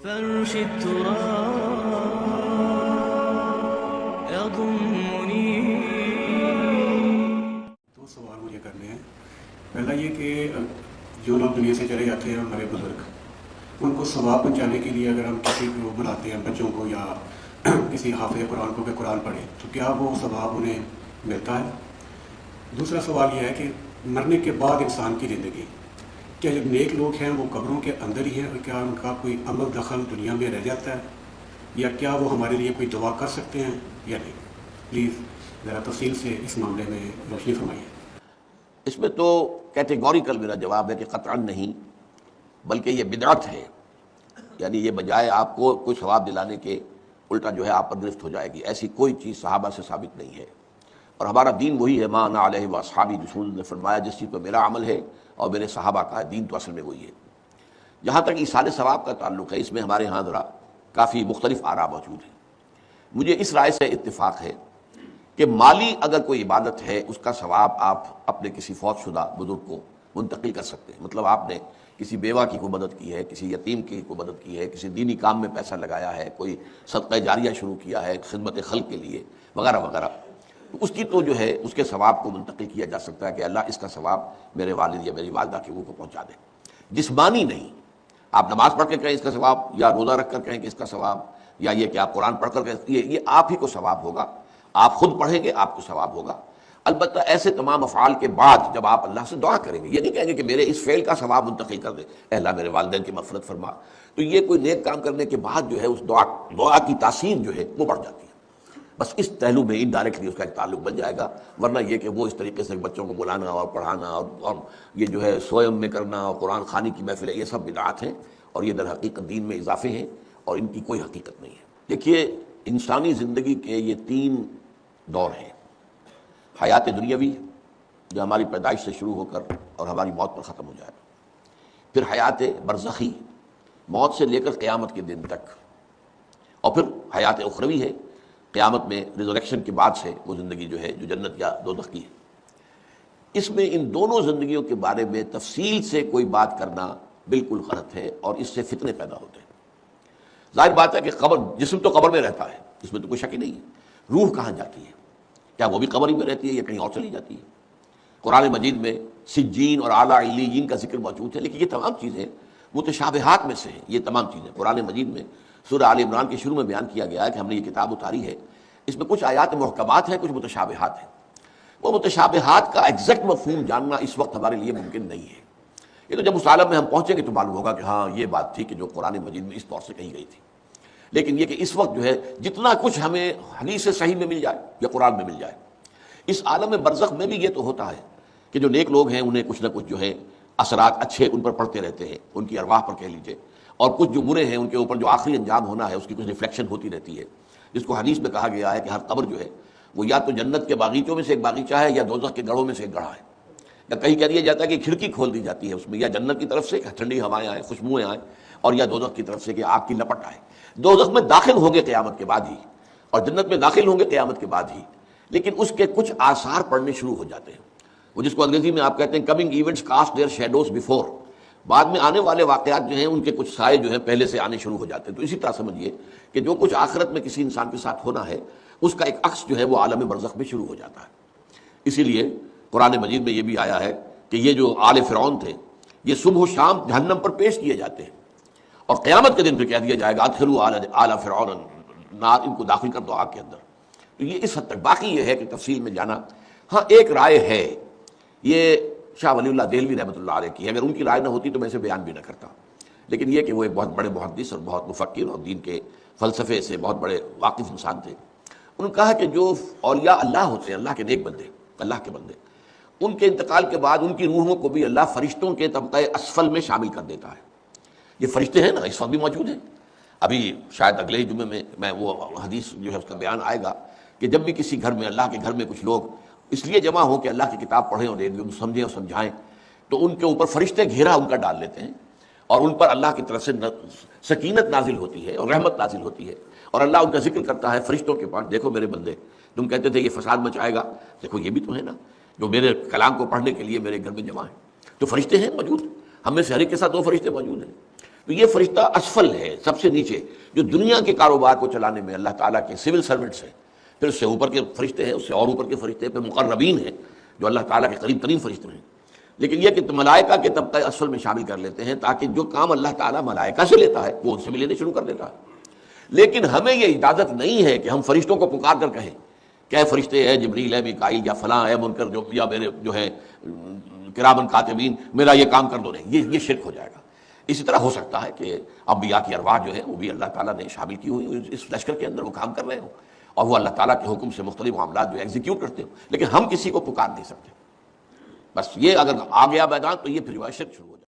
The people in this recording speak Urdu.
فرش التراب يضمني. دو سوال مجھے کرنے ہیں. پہلا یہ کہ جو لوگ دنیا سے چلے جاتے ہیں ہمارے بزرگ، ان کو ثواب پہنچانے کے لیے اگر ہم کسی کو بلاتے ہیں، بچوں کو یا کسی حافظ قرآن کو کہ قرآن پڑھے، تو کیا وہ ثواب انہیں ملتا ہے؟ دوسرا سوال یہ ہے کہ مرنے کے بعد انسان کی زندگی، کیا جو نیک لوگ ہیں وہ قبروں کے اندر ہی ہیں، اور کیا ان کا کوئی عمل دخل دنیا میں رہ جاتا ہے، یا کیا وہ ہمارے لیے کوئی دعا کر سکتے ہیں یا نہیں؟ پلیز ذرا تفصیل سے اس معاملے میں روشنی فرمائیے. اس میں تو کیٹیگوریکل میرا جواب ہے کہ قطعاً نہیں، بلکہ یہ بدعت ہے. یعنی یہ بجائے آپ کو کوئی ثواب دلانے کے الٹا جو ہے آپ پر گرفت ہو جائے گی. ایسی کوئی چیز صحابہ سے ثابت نہیں ہے، اور ہمارا دین وہی ہے، ما انا علیہ واصحابی. رسول نے فرمایا جس چیز پہ میرا عمل ہے اور میرے صحابہ کا ہے، دین تو اصل میں وہی ہے. جہاں تک ایصال ثواب کا تعلق ہے، اس میں ہمارے ہاں ذرا کافی مختلف آراء موجود ہیں. مجھے اس رائے سے اتفاق ہے کہ مالی اگر کوئی عبادت ہے، اس کا ثواب آپ اپنے کسی فوت شدہ بزرگ کو منتقل کر سکتے ہیں. مطلب آپ نے کسی بیوہ کی کوئی مدد کی ہے، کسی یتیم کی کوئی مدد کی ہے، کسی دینی کام میں پیسہ لگایا ہے، کوئی صدقہ جاریہ شروع کیا ہے خدمت خلق کے لیے وغیرہ وغیرہ، تو اس کی تو جو ہے اس کے ثواب کو منتقل کیا جا سکتا ہے کہ اللہ اس کا ثواب میرے والد یا میری والدہ کے روح کو پہنچا دے. جسمانی نہیں. آپ نماز پڑھ کے کہیں اس کا ثواب، یا روزہ رکھ کر کہیں کہ اس کا ثواب، یا یہ کہ آپ قرآن پڑھ کر کہیں، یہ آپ ہی کو ثواب ہوگا. آپ خود پڑھیں گے آپ کو ثواب ہوگا. البتہ ایسے تمام افعال کے بعد جب آپ اللہ سے دعا کریں گے، یہ نہیں کہیں گے کہ میرے اس فعل کا ثواب منتقل کر دے، اے اللہ میرے والدین کی مغفرت فرما، تو یہ کوئی نیک کام کرنے کے بعد جو ہے اس دعا کی تاثیر جو ہے وہ بڑھ جاتی ہے. بس اس پہلو میں انڈائریکٹلی اس کا ایک تعلق بن جائے گا. ورنہ یہ کہ وہ اس طریقے سے بچوں کو بلانا اور پڑھانا اور یہ جو ہے سوئم میں کرنا اور قرآن خوانی کی محفلیں، یہ سب بدعات ہیں، اور یہ در حقیقت دین میں اضافے ہیں، اور ان کی کوئی حقیقت نہیں ہے. دیکھیے، انسانی زندگی کے یہ تین دور ہیں. حیات دنیاوی جو ہماری پیدائش سے شروع ہو کر اور ہماری موت پر ختم ہو جائے، پھر حیات برزخی موت سے لے کر قیامت کے دن تک، اور پھر حیات اخروی ہے قیامت میں ریزریکشن کے بعد سے وہ زندگی جو ہے جو جنت یا دوزخ کی ہے. اس میں ان دونوں زندگیوں کے بارے میں تفصیل سے کوئی بات کرنا بالکل غلط ہے، اور اس سے فتنے پیدا ہوتے ہیں. ظاہر بات ہے کہ قبر، جسم تو قبر میں رہتا ہے، اس میں تو کوئی شک ہی نہیں ہے. روح کہاں جاتی ہے؟ کیا وہ بھی قبر ہی میں رہتی ہے یا کہیں اور چلی جاتی ہے؟ قرآن مجید میں سجین اور اعلیٰ علیین کا ذکر موجود ہے، لیکن یہ تمام چیزیں متشابہات میں سے ہیں. یہ تمام چیزیں قرآن مجید میں سورہ آل عمران کے شروع میں بیان کیا گیا ہے کہ ہم نے یہ کتاب اتاری ہے، اس میں کچھ آیات محکمات ہیں، کچھ متشابہات ہیں. وہ متشابہات کا ایگزیکٹ مفہوم جاننا اس وقت ہمارے لیے ممکن نہیں ہے. یہ تو جب اس عالم میں ہم پہنچیں گے تو معلوم ہوگا کہ ہاں یہ بات تھی کہ جو قرآن مجید میں اس طور سے کہی گئی تھی. لیکن یہ کہ اس وقت جو ہے جتنا کچھ ہمیں حدیث صحیح میں مل جائے یا قرآن میں مل جائے، اس عالم برزخ میں بھی یہ تو ہوتا ہے کہ جو نیک لوگ ہیں انہیں کچھ نہ کچھ جو ہے اثرات اچھے ان پر پڑتے رہتے ہیں، ان کی ارواح پر کہہ لیجئے، اور کچھ جو برے ہیں ان کے اوپر جو آخری انجام ہونا ہے اس کی کچھ ریفلیکشن ہوتی رہتی ہے، جس کو حدیث میں کہا گیا ہے کہ ہر قبر جو ہے وہ یا تو جنت کے باغیچوں میں سے ایک باغیچہ ہے یا دوزخ کے گڑھوں میں سے ایک گڑھا ہے. یا کہیں کہہ دیا جاتا ہے کہ کھڑکی کھول دی جاتی ہے اس میں، یا جنت کی طرف سے ٹھنڈی ہوائیں آئیں، خوشبوئیں آئیں، اور یا دوزخ کی طرف سے کہ آگ کی لپٹ آئے. دوزخ میں داخل ہوں گے قیامت کے بعد ہی، اور جنت میں داخل ہوں گے قیامت کے بعد ہی، لیکن اس کے کچھ آثار پڑنے شروع ہو جاتے ہیں. وہ جس کو انگریزی میں آپ کہتے ہیں coming events cast their shadows before, بعد میں آنے والے واقعات جو ہیں ان کے کچھ سائے جو ہیں پہلے سے آنے شروع ہو جاتے ہیں. تو اسی طرح سمجھیے کہ جو کچھ آخرت میں کسی انسان کے ساتھ ہونا ہے اس کا ایک عکس جو ہے وہ عالم برزخ میں شروع ہو جاتا ہے. اسی لیے قرآن مجید میں یہ بھی آیا ہے کہ یہ جو آل فرعون تھے یہ صبح و شام جہنم پر پیش کیے جاتے ہیں، اور قیامت کے دن پہ کہہ دیا جائے گا ادخلوا آل فرعون نار، ان کو داخل کر دو آگ کے اندر. تو یہ اس حد تک. باقی یہ ہے کہ تفصیل میں جانا، ہاں ایک رائے ہے، یہ شاہ ولی اللہ دہلوی رحمۃ اللہ علیہ کی، اگر ان کی رائے نہ ہوتی تو میں اسے بیان بھی نہ کرتا، لیکن یہ کہ وہ ایک بہت بڑے محدث اور بہت مفکر اور دین کے فلسفے سے بہت بڑے واقف انسان تھے. انہوں نے کہا کہ جو اولیاء اللہ ہوتے ہیں، اللہ کے نیک بندے، اللہ کے بندے، ان کے انتقال کے بعد ان کی روحوں کو بھی اللہ فرشتوں کے طبقہ اسفل میں شامل کر دیتا ہے. یہ فرشتے ہیں نا، اس وقت بھی موجود ہیں. ابھی شاید اگلے ہی جمعے میں وہ حدیث جو ہے اس کا بیان آئے گا کہ جب بھی کسی گھر میں، اللہ کے گھر میں کچھ لوگ اس لیے جمع ہوں کہ اللہ کی کتاب پڑھیں اور سمجھیں اور سمجھائیں، تو ان کے اوپر فرشتے گھیرا ان کا ڈال لیتے ہیں، اور ان پر اللہ کی طرف سے سکینت نازل ہوتی ہے اور رحمت نازل ہوتی ہے، اور اللہ ان کا ذکر کرتا ہے فرشتوں کے پاس. دیکھو میرے بندے، تم کہتے تھے یہ فساد مچائے گا، دیکھو یہ بھی تو ہے نا جو میرے کلام کو پڑھنے کے لیے میرے گھر میں جمع ہے. تو فرشتے ہیں موجود، ہم میں سے ہر ایک کے ساتھ 2 فرشتے موجود ہیں. تو یہ فرشتہ اسفل ہے، سب سے نیچے، جو دنیا کے کاروبار کو چلانے میں اللہ تعالیٰ کے سول سرونٹس ہیں، پھر اس سے اوپر کے فرشتے ہیں، اس سے اور اوپر کے فرشتے، پھر مقربین ہیں جو اللہ تعالیٰ کے قریب ترین فرشتے ہیں۔ لیکن یہ کہ ملائکہ کے طبقہ اسفل میں شامل کر لیتے ہیں تاکہ جو کام اللہ تعالیٰ ملائکہ سے لیتا ہے وہ ان سے بھی لینے شروع کر دیتا ہے۔ لیکن ہمیں یہ اجازت نہیں ہے کہ ہم فرشتوں کو پکار کر کہیں کہ اے فرشتے، اے جبریل، اے میکائیل یا فلاں، اے منکر جو یا میرے جو ہے کرامن کاتبین، میرا یہ کام کر دو، نہیں، یہ شرک ہو جائے گا۔ اسی طرح ہو سکتا ہے کہ انبیاء کی ارواح جو ہے وہ بھی اللہ تعالیٰ نے شامل کی ہوئی اس لشکر کے اندر، وہ کام کر رہے ہوں اور وہ اللہ تعالیٰ کے حکم سے مختلف معاملات جو ایگزیکیوٹ کرتے ہوں، لیکن ہم کسی کو پکار نہیں سکتے۔ بس یہ اگر آ گیا میدان تو یہ پھر شرک شروع ہو جائے۔